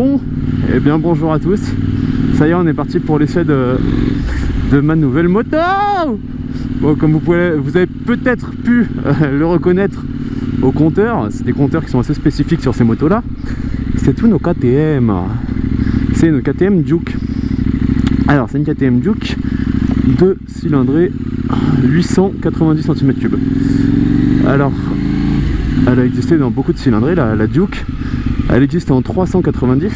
Bon, eh bien bonjour à tous. Ça y est, on est parti pour l'essai de ma nouvelle moto. Bon, comme vous avez peut-être pu le reconnaître au compteur, c'est des compteurs qui sont assez spécifiques sur ces motos là. C'est tous nos KTM. C'est une KTM Duke. Alors c'est une KTM Duke 2 cylindrées 890 cm3. Alors elle a existé dans beaucoup de cylindrées, la Duke. Elle existe en 390,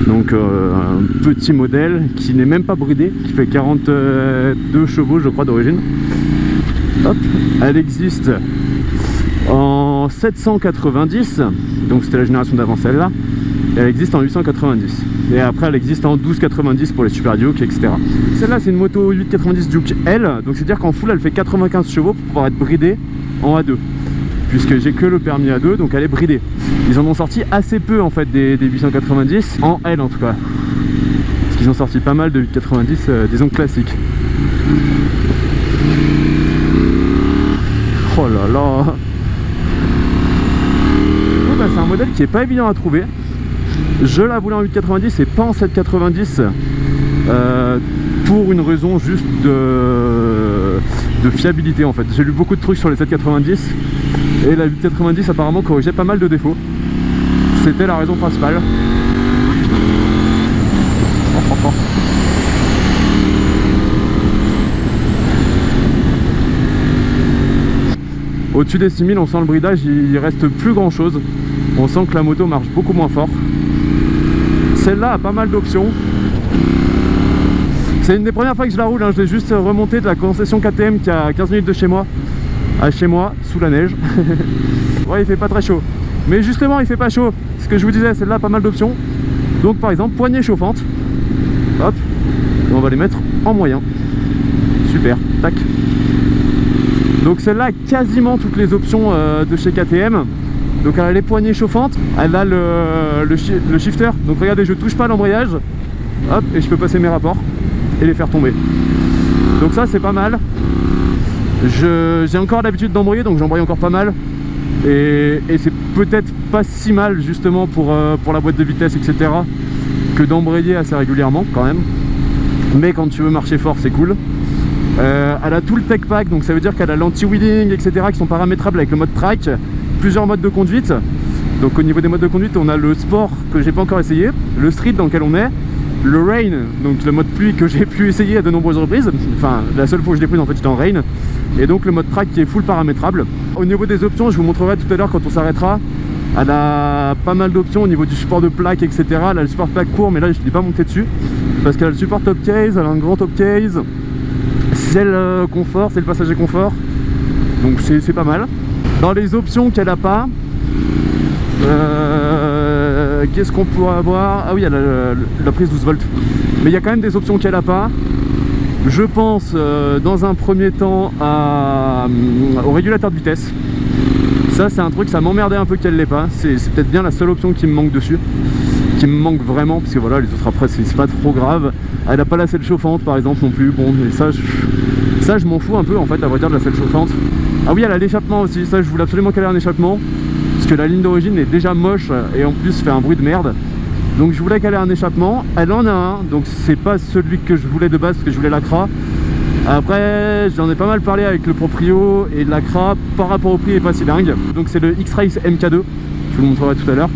donc un petit modèle qui n'est même pas bridé, qui fait 42 chevaux je crois d'origine. Hop, elle existe en 790, donc c'était la génération d'avant celle-là. Elle existe en 890 et après elle existe en 1290 pour les Super Duke, etc. Celle-là c'est une moto 890 Duke L, donc c'est à dire qu'en full elle fait 95 chevaux pour pouvoir être bridée en A2, puisque j'ai que le permis A2, donc elle est bridée. Ils en ont sorti assez peu en fait des 890 en L en tout cas, parce qu'ils ont sorti pas mal de 890 disons classiques. Oh là là. Bah, c'est un modèle qui est pas évident à trouver. Je la voulais en 890 et pas en 790 pour une raison juste de fiabilité en fait. J'ai lu beaucoup de trucs sur les 790 et la 890 apparemment corrigeait pas mal de défauts. C'était la raison principale. Au-dessus des 6000 on sent le bridage, il reste plus grand chose. On sent que la moto marche beaucoup moins fort. Celle-là a pas mal d'options. C'est une des premières fois que je la roule, hein. Je l'ai juste remontée de la concession KTM qui a 15 minutes de chez moi à chez moi, sous la neige. Ouais, il fait pas très chaud. Mais justement, il fait pas chaud. Ce que je vous disais, celle-là a pas mal d'options. Donc par exemple, poignée chauffante. Hop. Et on va les mettre en moyen. Super. Tac. Donc celle-là a quasiment toutes les options de chez KTM. Donc elle a les poignées chauffantes, elle a le shifter. Donc regardez, je touche pas l'embrayage. Hop, et je peux passer mes rapports et les faire tomber. Donc ça c'est pas mal. J'ai encore l'habitude d'embrayer, donc j'embraye encore pas mal. Et c'est peut-être pas si mal justement pour la boîte de vitesse, etc. que d'embrayer assez régulièrement quand même. Mais quand tu veux marcher fort, c'est cool. Elle a tout le tech pack, donc ça veut dire qu'elle a l'anti-wheeling, etc. qui sont paramétrables avec le mode track. Plusieurs modes de conduite. Donc au niveau des modes de conduite, on a le sport que j'ai pas encore essayé, le street dans lequel on est, le rain, donc le mode pluie que j'ai pu essayer à de nombreuses reprises. Enfin, la seule fois que je l'ai pris en fait j'étais en rain. Et donc le mode track qui est full paramétrable. Au niveau des options, je vous montrerai tout à l'heure quand on s'arrêtera. Elle a pas mal d'options au niveau du support de plaque, etc. Elle a le support de plaque court, mais là je ne l'ai pas monté dessus parce qu'elle a le support top case, elle a un grand top case. C'est le confort, c'est le passager confort. Donc c'est pas mal. Dans les options qu'elle n'a pas, qu'est-ce qu'on pourrait avoir? Ah oui, elle a la prise 12 volts. Mais il y a quand même des options qu'elle n'a pas. Je pense dans un premier temps au régulateur de vitesse. Ça c'est un truc, ça m'emmerdait un peu qu'elle l'ait pas. C'est peut-être bien la seule option qui me manque dessus. Qui me manque vraiment, parce que voilà, les autres après c'est pas trop grave. Elle n'a pas la selle chauffante par exemple non plus. Bon, mais ça je m'en fous un peu en fait, à vrai dire, de la selle chauffante. Ah oui, elle a l'échappement aussi, ça je voulais absolument qu'elle ait un échappement, parce que la ligne d'origine est déjà moche et en plus fait un bruit de merde. Donc je voulais qu'elle ait un échappement, elle en a un, donc c'est pas celui que je voulais de base parce que je voulais l'Acra. Après j'en ai pas mal parlé avec le proprio et l'Acra, par rapport au prix est pas si dingue. Donc c'est le X-Race MK2, je vous le montrerai tout à l'heure.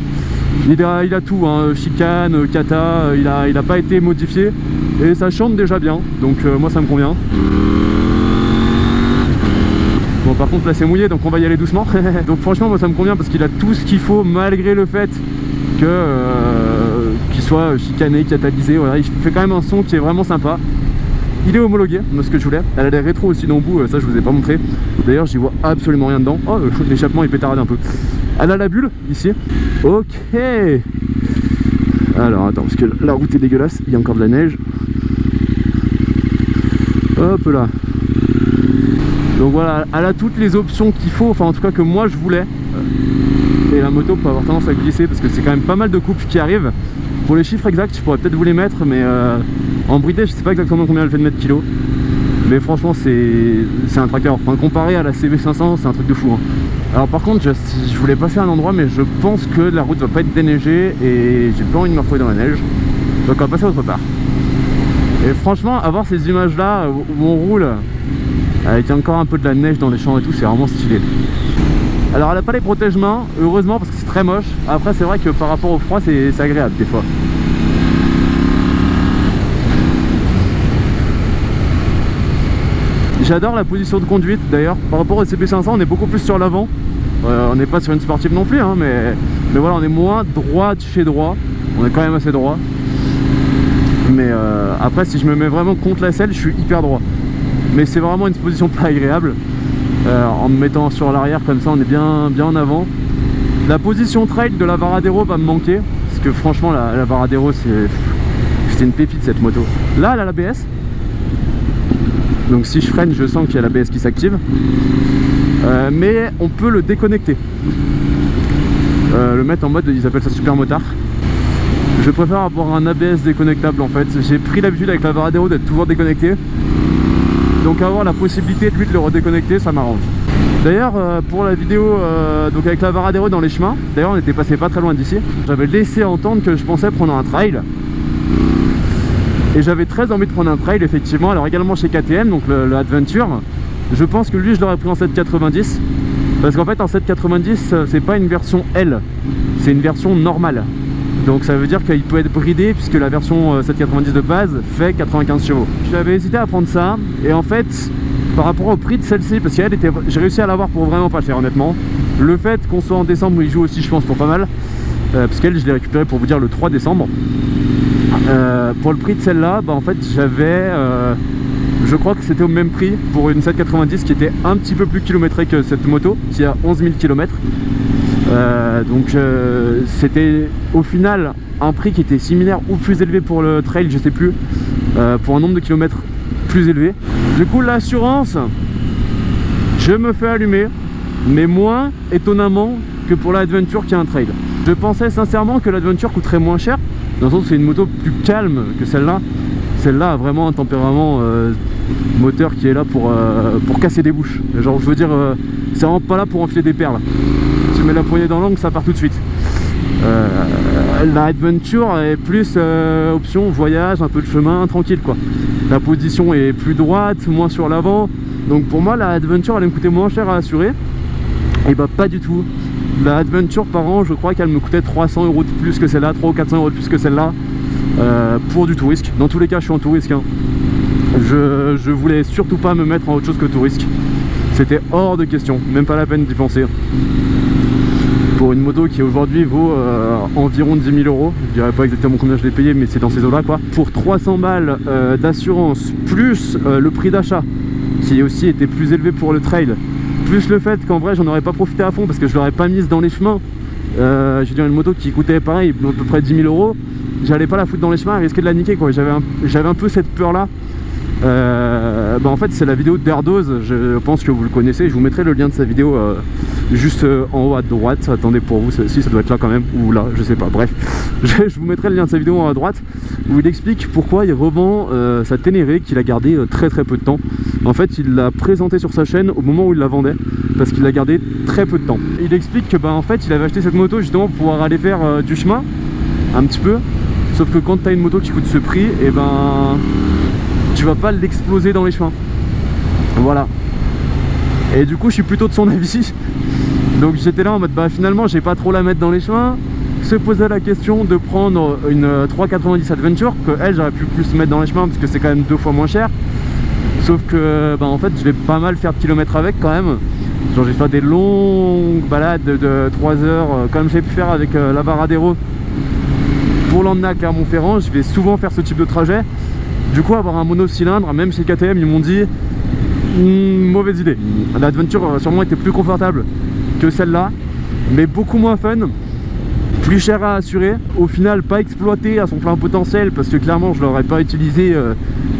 Il a tout, hein, chicane, kata, il a pas été modifié et ça chante déjà bien, donc moi ça me convient. Bon, par contre là c'est mouillé, donc on va y aller doucement. Donc franchement moi ça me convient parce qu'il a tout ce qu'il faut, malgré le fait qu'il soit chicané, catalysé. Voilà, il fait quand même un son qui est vraiment sympa. Il est homologué, ce que je voulais. Elle a des rétros aussi dans le bout, ça je vous ai pas montré. D'ailleurs j'y vois absolument rien dedans. Oh, l'échappement il pétarade un peu. Elle a la bulle ici. Ok. Alors attends, parce que la route est dégueulasse, il y a encore de la neige. Hop là. Donc voilà, elle a toutes les options qu'il faut, enfin en tout cas que moi je voulais. Et la moto peut avoir tendance à glisser parce que c'est quand même pas mal de coupes qui arrivent. Pour les chiffres exacts, je pourrais peut-être vous les mettre, mais en bridé, je sais pas exactement combien elle fait de mètres kilo. Mais franchement c'est un tracteur, enfin, comparé à la CB500 c'est un truc de fou hein. Alors par contre je voulais passer à un endroit mais je pense que la route va pas être déneigée et j'ai pas envie de me retrouver dans la neige, donc on va passer autre part. Et franchement avoir ces images là où on roule avec encore un peu de la neige dans les champs et tout, c'est vraiment stylé. Alors elle a pas les protège-mains, heureusement, parce que c'est très moche. Après c'est vrai que par rapport au froid c'est agréable des fois. J'adore la position de conduite d'ailleurs. Par rapport au CB500 on est beaucoup plus sur l'avant. On n'est pas sur une sportive non plus hein, mais voilà, on est moins droit de chez droit. On est quand même assez droit. Mais après si je me mets vraiment contre la selle je suis hyper droit. Mais c'est vraiment une position pas agréable. En me mettant sur l'arrière comme ça on est bien en avant. La position trail de la Varadero va me manquer. Parce que franchement la Varadero c'était une pépite cette moto. Là elle a l'ABS. Donc si je freine je sens qu'il y a l'ABS qui s'active. Mais on peut le déconnecter. Le mettre en mode, ils appellent ça super motard. Je préfère avoir un ABS déconnectable en fait. J'ai pris l'habitude avec la Varadero d'être toujours déconnecté. Donc avoir la possibilité de lui de le redéconnecter, ça m'arrange. D'ailleurs pour la vidéo donc avec la Varadero dans les chemins, d'ailleurs on était passé pas très loin d'ici, j'avais laissé entendre que je pensais prendre un trail. Et j'avais très envie de prendre un trail effectivement, alors également chez KTM, donc le Adventure. Je pense que lui je l'aurais pris en 790. Parce qu'en fait en 790 c'est pas une version L, c'est une version normale. Donc ça veut dire qu'il peut être bridé puisque la version 790 de base fait 95 chevaux. J'avais hésité à prendre ça et en fait par rapport au prix de celle-ci, parce qu'elle était, j'ai réussi à l'avoir pour vraiment pas cher honnêtement. Le fait qu'on soit en décembre où il joue aussi je pense pour pas mal, parce qu'elle je l'ai récupérée pour vous dire le 3 décembre. Pour le prix de celle-là, bah en fait j'avais, je crois que c'était au même prix pour une 790 qui était un petit peu plus kilométrée que cette moto qui a 11 000 km. Donc c'était au final un prix qui était similaire ou plus élevé pour le trail, je sais plus, pour un nombre de kilomètres plus élevé. Du coup l'assurance, je me fais allumer, mais moins étonnamment que pour l'Adventure qui est un trail. Je pensais sincèrement que l'Adventure coûterait moins cher, dans le sens où c'est une moto plus calme que celle-là. Celle-là a vraiment un tempérament moteur qui est là pour casser des bouches. Genre je veux dire, c'est vraiment pas là pour enfiler des perles. Tu mets la poignée dans l'angle, ça part tout de suite. La Adventure est plus option voyage, un peu de chemin, tranquille quoi. La position est plus droite, moins sur l'avant. Donc pour moi la Adventure elle me coûtait moins cher à assurer. Et bah pas du tout. La Adventure par an je crois qu'elle me coûtait 300 € de plus que celle-là, 300 ou 400 € de plus que celle-là. Pour du tout risque. Dans tous les cas je suis en tout risque hein. Je voulais surtout pas me mettre en autre chose que tout risque. C'était hors de question, même pas la peine d'y penser. Pour une moto qui aujourd'hui vaut environ 10 000 €, je dirais pas exactement combien je l'ai payé mais c'est dans ces eaux là quoi. Pour 300 balles d'assurance plus le prix d'achat qui aussi était plus élevé pour le trail, plus le fait qu'en vrai j'en aurais pas profité à fond parce que je l'aurais pas mise dans les chemins. Je veux dire une moto qui coûtait pareil à peu près 10 000 €, j'allais pas la foutre dans les chemins et risquer de la niquer quoi. J'avais un peu cette peur là. Bah en fait c'est la vidéo d'Airdoz, je pense que vous le connaissez, je vous mettrai le lien de sa vidéo juste en haut à droite. Attendez pour vous, si ça doit être là quand même, ou là, je sais pas, bref. Je vous mettrai le lien de sa vidéo en haut à droite où il explique pourquoi il revend sa Ténéré qu'il a gardé très peu de temps. En fait il l'a présenté sur sa chaîne au moment où il la vendait, parce qu'il l'a gardé très peu de temps. Il explique que bah en fait il avait acheté cette moto justement pour pouvoir aller faire du chemin, un petit peu. Sauf que quand tu as une moto qui coûte ce prix, et ben tu vas pas l'exploser dans les chemins. Voilà. Et du coup je suis plutôt de son avis. Donc j'étais là en mode bah finalement j'ai pas trop la mettre dans les chemins. Se poser la question de prendre une 390 Adventure que elle j'aurais pu plus mettre dans les chemins parce que c'est quand même 2 fois moins cher. Sauf que bah en fait je vais pas mal faire de kilomètres avec quand même. Genre j'ai fait des longues balades de 3 heures comme j'ai pu faire avec la Varadero pour l'emmener à Clermont-Ferrand. Je vais souvent faire ce type de trajet. Du coup avoir un monocylindre, même chez KTM ils m'ont dit mauvaise idée. L'Adventure sûrement était plus confortable que celle-là, mais beaucoup moins fun, plus cher à assurer, au final pas exploité à son plein potentiel parce que clairement je l'aurais pas utilisé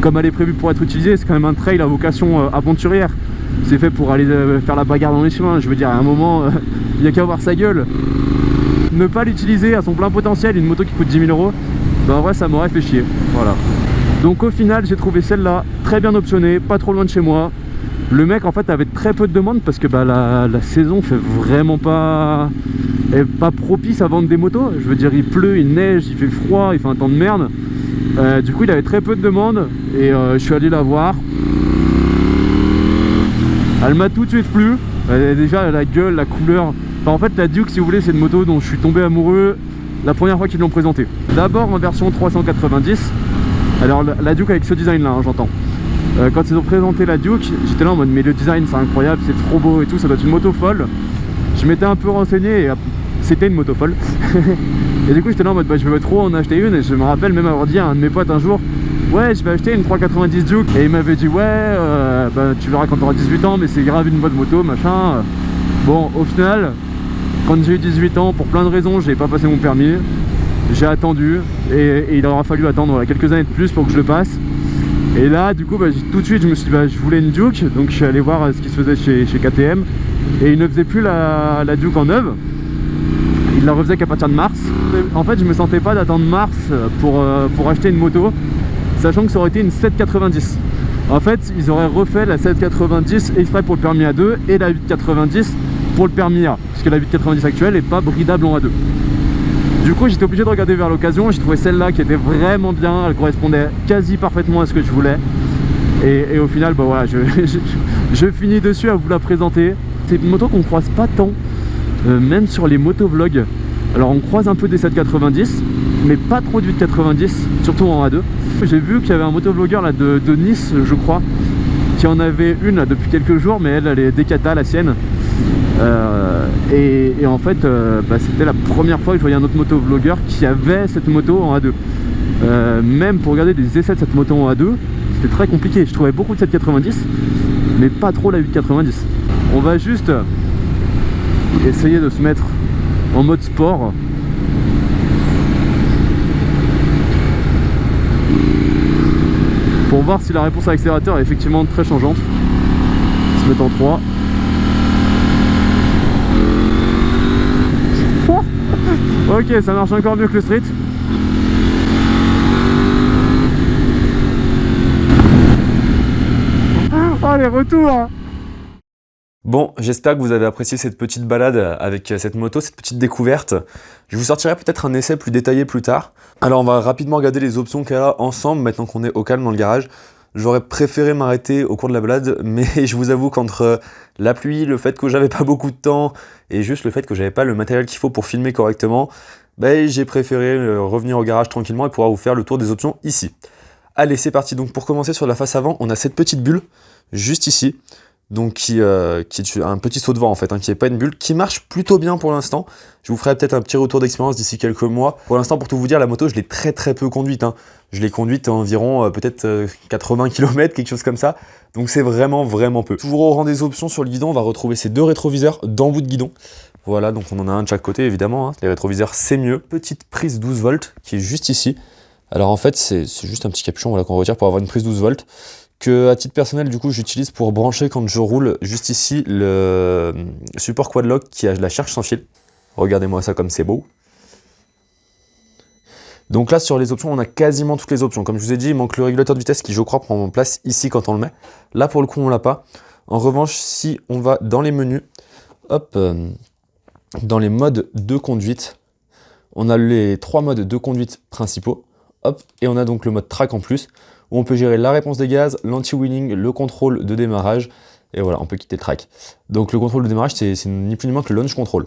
comme elle est prévue pour être utilisée. C'est quand même un trail à vocation aventurière, c'est fait pour aller faire la bagarre dans les chemins. Je veux dire à un moment il n'y a qu'à voir sa gueule. Ne pas l'utiliser à son plein potentiel, une moto qui coûte 10 000 €, bah en vrai ça m'aurait fait chier, voilà. Donc au final j'ai trouvé celle-là très bien optionnée, pas trop loin de chez moi. Le mec en fait avait très peu de demandes parce que bah, la saison fait vraiment pas propice à vendre des motos. Je veux dire, il pleut, il neige, il fait froid, il fait un temps de merde. Du coup il avait très peu de demandes et je suis allé la voir. Elle m'a tout de suite plu. Déjà la gueule, la couleur. Enfin, en fait la Duke, si vous voulez, c'est une moto dont je suis tombé amoureux la première fois qu'ils l'ont présentée. D'abord en version 390. Alors la Duke avec ce design là, hein, j'entends. Quand ils ont présenté la Duke, j'étais là en mode mais le design c'est incroyable, c'est trop beau et tout, ça doit être une moto folle. Je m'étais un peu renseigné et c'était une moto folle. Et du coup j'étais là en mode bah, je veux trop en acheter une. Et je me rappelle même avoir dit à un de mes potes un jour, ouais je vais acheter une 390 Duke. Et il m'avait dit ouais bah, tu verras quand tu auras 18 ans, mais c'est grave une bonne moto machin. Bon au final, quand j'ai eu 18 ans, pour plein de raisons, j'ai pas passé mon permis. J'ai attendu et il aura fallu attendre voilà, quelques années de plus pour que je le passe. Et là du coup bah, tout de suite je me suis dit bah, je voulais une Duke, donc je suis allé voir ce qui se faisait chez KTM. Et il ne faisait plus la Duke en neuve, il la refaisait qu'à partir de mars. En fait je me sentais pas d'attendre mars pour acheter une moto, sachant que ça aurait été une 790. En fait ils auraient refait la 790 exprès pour le permis A2 et la 890 pour le permis A, parce que la 890 actuelle n'est pas bridable en A2. Du coup j'étais obligé de regarder vers l'occasion. J'ai trouvé celle-là qui était vraiment bien, elle correspondait quasi parfaitement à ce que je voulais. Et au final bah voilà, je finis dessus à vous la présenter. C'est une moto qu'on croise pas tant, même sur les motovlogs. Alors on croise un peu des 790, mais pas trop du 890, surtout en A2. J'ai vu qu'il y avait un motovlogueur là de Nice, je crois, qui en avait une là, depuis quelques jours, mais elle est décata, la sienne. Et en fait bah, c'était la première fois que je voyais un autre motovlogueur qui avait cette moto en A2. Même pour regarder des essais de cette moto en A2, c'était très compliqué. Je trouvais beaucoup de 790, mais pas trop la 890. On va juste essayer de se mettre en mode sport. Pour voir si la réponse à l'accélérateur est effectivement très changeante. On se met en 3. Ok, ça marche encore mieux que le street. Oh les retours! Bon, j'espère que vous avez apprécié cette petite balade avec cette moto, cette petite découverte. Je vous sortirai peut-être un essai plus détaillé plus tard. Alors on va rapidement regarder les options qu'elle a ensemble maintenant qu'on est au calme dans le garage. J'aurais préféré m'arrêter au cours de la balade, mais je vous avoue qu'entre la pluie, le fait que j'avais pas beaucoup de temps et juste le fait que j'avais pas le matériel qu'il faut pour filmer correctement, ben, j'ai préféré revenir au garage tranquillement et pouvoir vous faire le tour des options ici. Allez, c'est parti. Donc pour commencer sur la face avant, on a cette petite bulle juste ici, donc qui est un petit saut de vent en fait, hein, qui n'est pas une bulle, qui marche plutôt bien pour l'instant. Je vous ferai peut-être un petit retour d'expérience d'ici quelques mois. Pour l'instant, pour tout vous dire, la moto, je l'ai très peu conduite. Hein. Je l'ai conduite à environ peut-être 80 km, quelque chose comme ça. Donc c'est vraiment peu. Toujours au rang des options sur le guidon, on va retrouver ces deux rétroviseurs d'embout de guidon. Voilà, donc on en a un de chaque côté évidemment. Hein. Les rétroviseurs, c'est mieux. Petite prise 12 volts qui est juste ici. Alors en fait, c'est juste un petit capuchon voilà, qu'on retire pour avoir une prise 12 volts. Que à titre personnel du coup j'utilise pour brancher quand je roule juste ici le support quadlock qui a la charge sans fil. Regardez-moi ça comme c'est beau. Donc là sur les options on a quasiment toutes les options. Comme je vous ai dit, il manque le régulateur de vitesse qui je crois prend place ici quand on le met. Là pour le coup on l'a pas. En revanche si on va dans les menus, hop, dans les modes de conduite, on a les trois modes de conduite principaux. Hop, et on a donc le mode track en plus, où on peut gérer la réponse des gaz, l'anti-wheeling, le contrôle de démarrage, et voilà, on peut quitter le track. Donc le contrôle de démarrage, c'est ni plus ni moins que le launch control.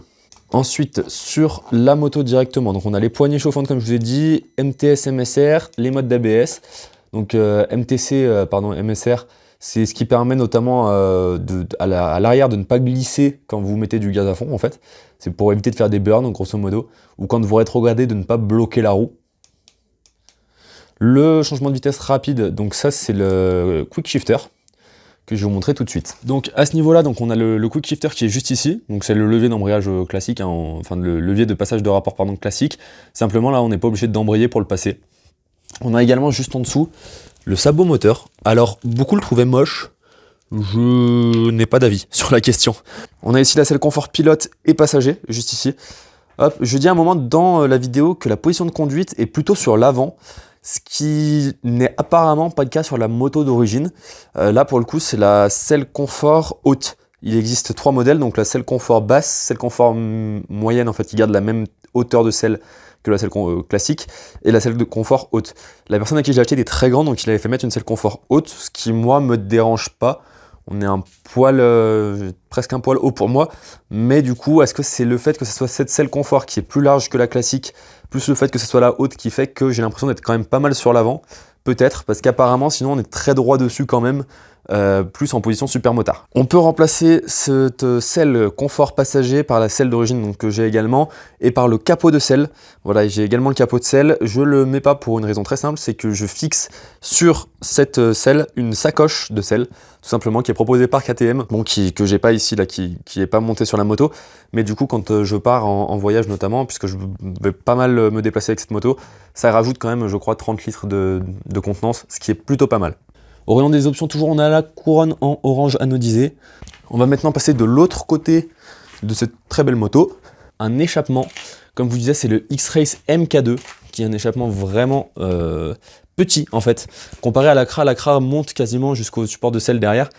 Ensuite, sur la moto directement, donc on a les poignées chauffantes comme je vous ai dit, MTS, MSR, les modes d'ABS. Donc MSR, c'est ce qui permet notamment à l'arrière de ne pas glisser quand vous mettez du gaz à fond en fait. C'est pour éviter de faire des burns grosso modo, ou quand vous rétrogradez de ne pas bloquer la roue. Le changement de vitesse rapide, donc ça c'est le quick shifter que je vais vous montrer tout de suite. Donc à ce niveau-là, donc on a le quick shifter qui est juste ici, donc c'est le levier d'embrayage classique, hein, enfin le levier de passage de rapport pardon classique. Simplement là on n'est pas obligé d'embrayer pour le passer. On a également juste en dessous le sabot moteur. Alors beaucoup le trouvaient moche, je n'ai pas d'avis sur la question. On a ici la selle confort pilote et passager juste ici. Hop, je dis à un moment dans la vidéo que la position de conduite est plutôt sur l'avant, ce qui n'est apparemment pas le cas sur la moto d'origine. Là pour le coup c'est la selle confort haute. Il existe 3 modèles, donc la selle confort basse, selle confort moyenne en fait qui garde la même hauteur de selle que la selle classique, et la selle de confort haute. La personne à qui je l'ai acheté était très grande, donc il avait fait mettre une selle confort haute, ce qui moi me dérange pas. On est un poil, presque un poil haut pour moi, mais du coup, est-ce que c'est le fait que ce soit cette selle confort qui est plus large que la classique, plus le fait que ce soit la haute qui fait que j'ai l'impression d'être quand même pas mal sur l'avant? Peut-être, parce qu'apparemment, sinon on est très droit dessus quand même, plus en position super motard. On peut remplacer cette selle confort passager par la selle d'origine donc que j'ai également, et par le capot de selle. Voilà, j'ai également le capot de selle. Je le mets pas pour une raison très simple, c'est que je fixe sur cette selle une sacoche de selle, tout simplement, qui est proposée par KTM, bon, que j'ai pas ici, là, qui est pas monté sur la moto, mais du coup quand je pars en voyage notamment, puisque je vais pas mal me déplacer avec cette moto, ça rajoute quand même, je crois, 30 litres de contenance, ce qui est plutôt pas mal. Au rayon des options, toujours on a la couronne en orange anodisé. On va maintenant passer de l'autre côté de cette très belle moto, un échappement. Comme je vous disais, c'est le X-Race MK2, qui est un échappement vraiment petit en fait. Comparé à l'Acra monte quasiment jusqu'au support de selle derrière.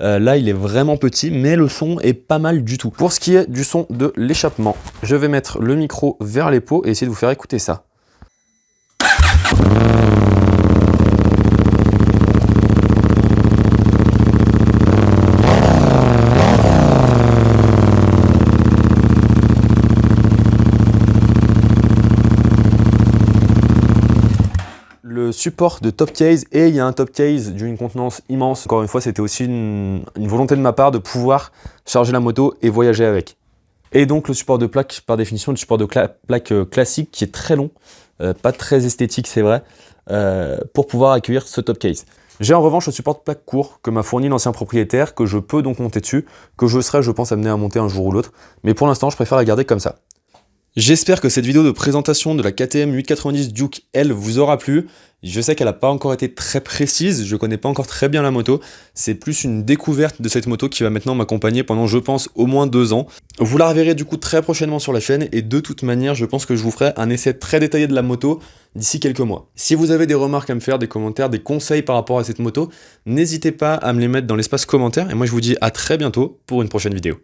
Là, il est vraiment petit, mais le son est pas mal du tout. Pour ce qui est du son de l'échappement, je vais mettre le micro vers les pots et essayer de vous faire écouter ça. Le support de top case, et il y a un top case d'une contenance immense. Encore une fois, c'était aussi une volonté de ma part de pouvoir charger la moto et voyager avec. Et donc le support de plaque, par définition, le support de plaque classique qui est très long, pas très esthétique c'est vrai, pour pouvoir accueillir ce top case. J'ai en revanche le support de plaque court que m'a fourni l'ancien propriétaire, que je peux donc monter dessus, que je serai, je pense, amené à monter un jour ou l'autre, mais pour l'instant je préfère la garder comme ça. J'espère que cette vidéo de présentation de la KTM 890 Duke L vous aura plu. Je sais qu'elle n'a pas encore été très précise, je connais pas encore très bien la moto. C'est plus une découverte de cette moto qui va maintenant m'accompagner pendant, je pense, au moins 2 ans. Vous la reverrez du coup très prochainement sur la chaîne, et de toute manière, je pense que je vous ferai un essai très détaillé de la moto d'ici quelques mois. Si vous avez des remarques à me faire, des commentaires, des conseils par rapport à cette moto, n'hésitez pas à me les mettre dans l'espace commentaire, et moi je vous dis à très bientôt pour une prochaine vidéo.